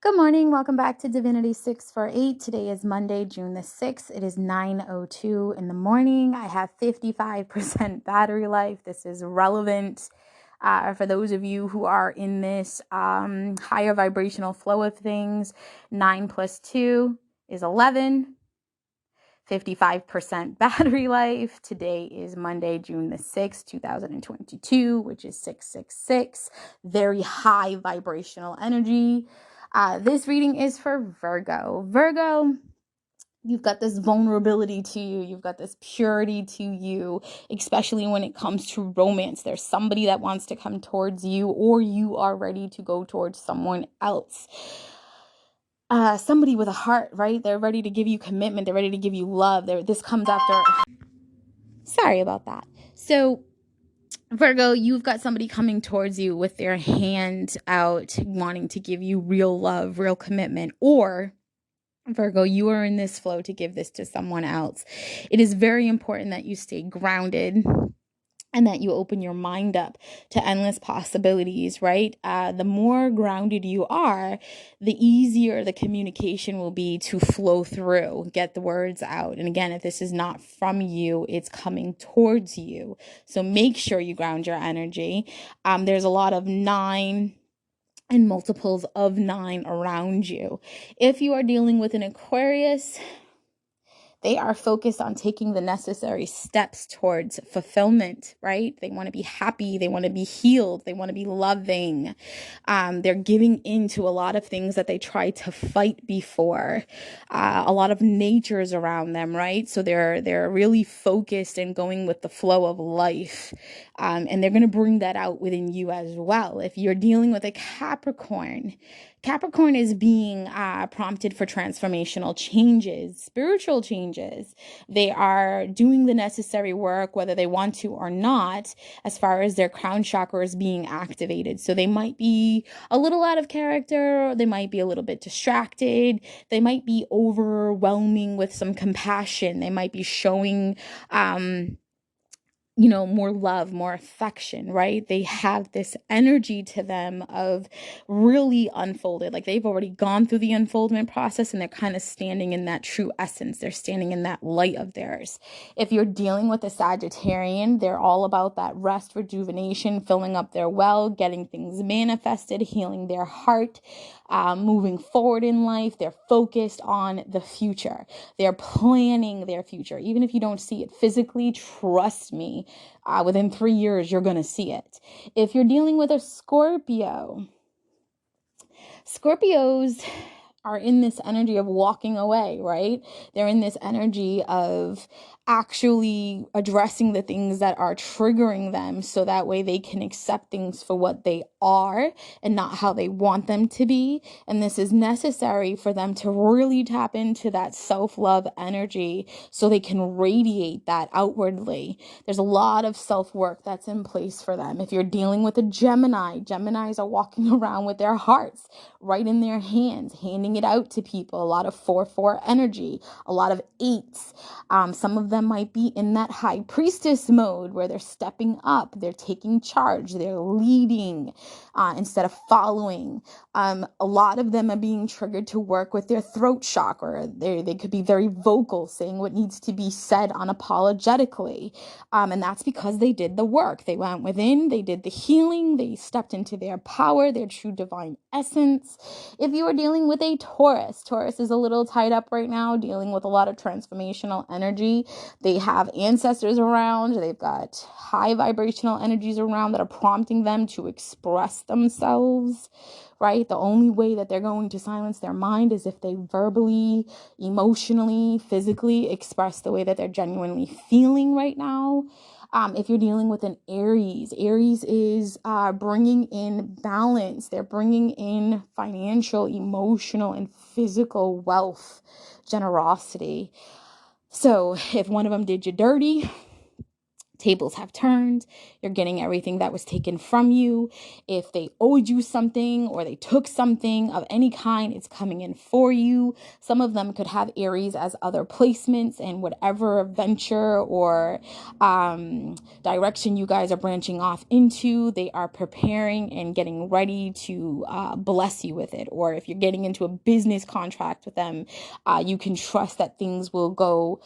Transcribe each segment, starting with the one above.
Good morning. Welcome back to Divinity 648. Today is Monday, June the 6th. It is 9:02 in the morning. I have 55% battery life. This is relevant for those of you who are in this higher vibrational flow of things. 9 plus 2 is 11. 55% battery life. Today is Monday, June the 6th, 2022, which is 666. Very high vibrational energy. This reading is for Virgo. Virgo, you've got this vulnerability to you. You've got this purity to you, especially when it comes to romance. There's somebody that wants to come towards you, or you are ready to go towards someone else. Somebody with a heart, right? They're ready to give you commitment. They're ready to give you love. This comes after. Sorry about that. So, Virgo, you've got somebody coming towards you with their hand out, wanting to give you real love, real commitment, or Virgo, you are in this flow to give this to someone else. It is very important that you stay grounded and that you open your mind up to endless possibilities, right? The more grounded you are, the easier the communication will be to flow through, get the words out. And again, if this is not from you, it's coming towards you. So make sure you ground your energy. There's a lot of 9 and multiples of 9 around you. If you are dealing with an Aquarius, they are focused on taking the necessary steps towards fulfillment, right? They want to be happy. They want to be healed. They want to be loving. They're giving into a lot of things that they tried to fight before. A lot of nature's around them, right? So they're really focused and going with the flow of life. And they're going to bring that out within you as well. If you're dealing with a Capricorn is being prompted for transformational changes, spiritual changes. They are doing the necessary work, whether they want to or not, as far as their crown chakra is being activated. So they might be a little out of character, or they might be a little bit distracted. They might be overwhelming with some compassion. They might be showing more love, more affection, right? They have this energy to them of really unfolded. Like they've already gone through the unfoldment process and they're kind of standing in that true essence. They're standing in that light of theirs. If you're dealing with a Sagittarian, they're all about that rest, rejuvenation, filling up their well, getting things manifested, healing their heart, moving forward in life. They're focused on the future. They're planning their future. Even if you don't see it physically, trust me, within 3 years, you're going to see it. If you're dealing with a Scorpios are in this energy of walking away, right? They're in this energy of actually addressing the things that are triggering them so that way they can accept things for what they are and not how they want them to be. And this is necessary for them to really tap into that self-love energy so they can radiate that outwardly. There's a lot of self-work that's in place for them. If you're dealing with a Geminis are walking around with their hearts right in their hands, handing it out to people. A lot of 4-4 energy, a lot of 8s. Some of them might be in that high priestess mode where they're stepping up, they're taking charge, they're leading instead of following. A lot of them are being triggered to work with their throat chakra. They could be very vocal, saying what needs to be said unapologetically. And that's because they did the work. They went within, they did the healing, they stepped into their power, their true divine essence. If you are dealing with a Taurus is a little tied up right now, dealing with a lot of transformational energy. They have ancestors around. They've got high vibrational energies around that are prompting them to express themselves, right? The only way that they're going to silence their mind is if they verbally, emotionally, physically express the way that they're genuinely feeling right now. If you're dealing with an Aries is bringing in balance. They're bringing in financial, emotional, and physical wealth, generosity. So if one of them did you dirty, Tables have turned. You're getting everything that was taken from you. If they owed you something or they took something of any kind, it's coming in for you. Some of them could have Aries as other placements, and whatever venture or direction you guys are branching off into, they are preparing and getting ready to bless you with it. Or if you're getting into a business contract with them, you can trust that things will go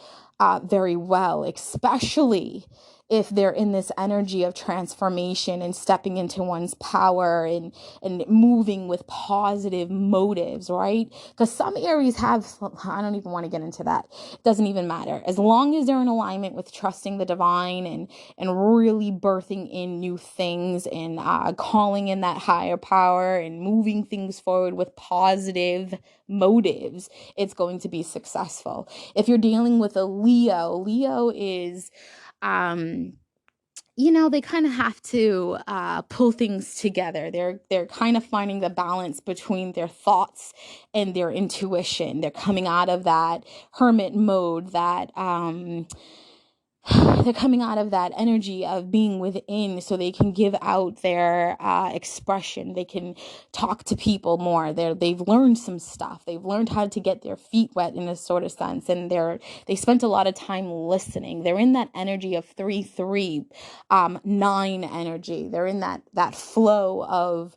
very well, especially if they're in this energy of transformation and stepping into one's power and moving with positive motives, right? Because some Aries have, I don't even want to get into that. It doesn't even matter. As long as they're in alignment with trusting the divine and really birthing in new things and calling in that higher power and moving things forward with positive motives, it's going to be successful. If you're dealing with a Leo is they kind of have to pull things together. They're kind of finding the balance between their thoughts and their intuition. They're coming out of that hermit mode, that they're coming out of that energy of being within so they can give out their expression. They can talk to people more. They've learned some stuff. They've learned how to get their feet wet in a sort of sense. And they spent a lot of time listening. They're in that energy of 3-3, 9 energy. They're in that flow of,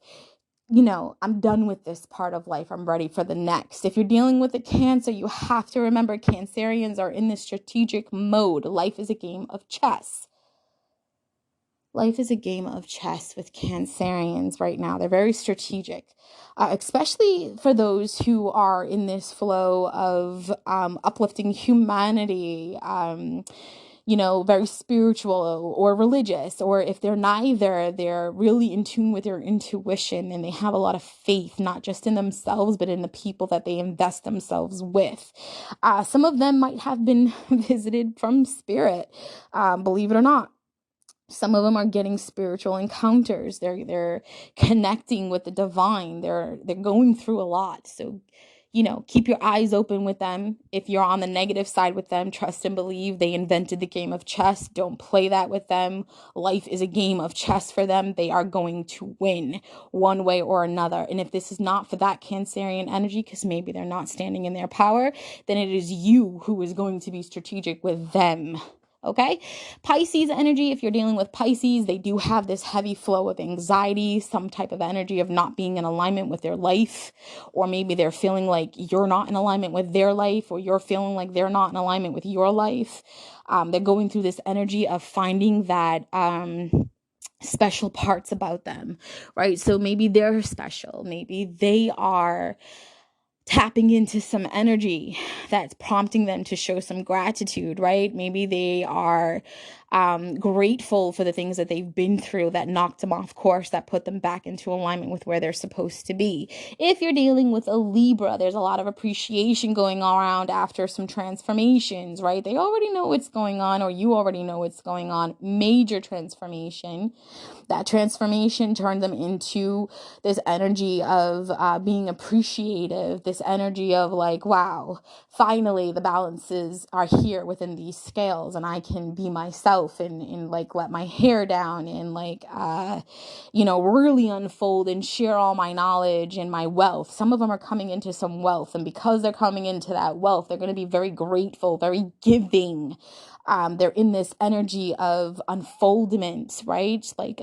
I'm done with this part of life. I'm ready for the next. If you're dealing with a Cancer, you have to remember Cancerians are in this strategic mode. Life is a game of chess. Life is a game of chess with Cancerians right now. They're very strategic, especially for those who are in this flow of uplifting humanity, very spiritual or religious, or if they're neither, they're really in tune with their intuition and they have a lot of faith, not just in themselves, but in the people that they invest themselves with. Some of them might have been visited from spirit, believe it or not. Some of them are getting spiritual encounters. They're connecting with the divine. They're going through a lot. So, keep your eyes open with them. If you're on the negative side with them, trust and believe they invented the game of chess. Don't play that with them. Life is a game of chess for them. They are going to win one way or another. And if this is not for that Cancerian energy, because maybe they're not standing in their power, then it is you who is going to be strategic with them. Okay, Pisces energy, if you're dealing with Pisces, they do have this heavy flow of anxiety, some type of energy of not being in alignment with their life, or maybe they're feeling like you're not in alignment with their life, or you're feeling like they're not in alignment with your life. They're going through this energy of finding that special parts about them, right? So maybe they're special. Maybe they are tapping into some energy that's prompting them to show some gratitude, right? Maybe they are grateful for the things that they've been through that knocked them off course, that put them back into alignment with where they're supposed to be. If you're dealing with a Libra, there's a lot of appreciation going around after some transformations, right? They already know what's going on, or you already know what's going on. Major transformation. That transformation turned them into this energy of being appreciative, this energy of like, wow, finally the balances are here within these scales and I can be myself and like let my hair down and like, really unfold and share all my knowledge and my wealth. Some of them are coming into some wealth, and because they're coming into that wealth, they're going to be very grateful, very giving. They're in this energy of unfoldment, right? Like,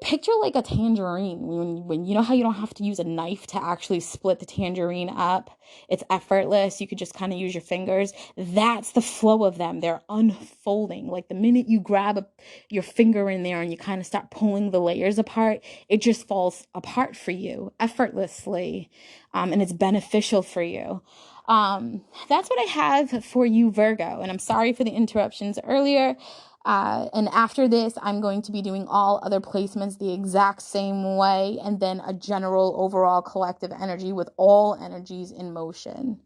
picture like a tangerine when you know how you don't have to use a knife to actually split the tangerine up. It's effortless. You could just kind of use your fingers. That's the flow of them. They're unfolding. Like the minute you grab your finger in there and you kind of start pulling the layers apart, it just falls apart for you effortlessly. And it's beneficial for you. That's what I have for you, Virgo. And I'm sorry for the interruptions earlier. And after this, I'm going to be doing all other placements the exact same way, and then a general overall collective energy with all energies in motion.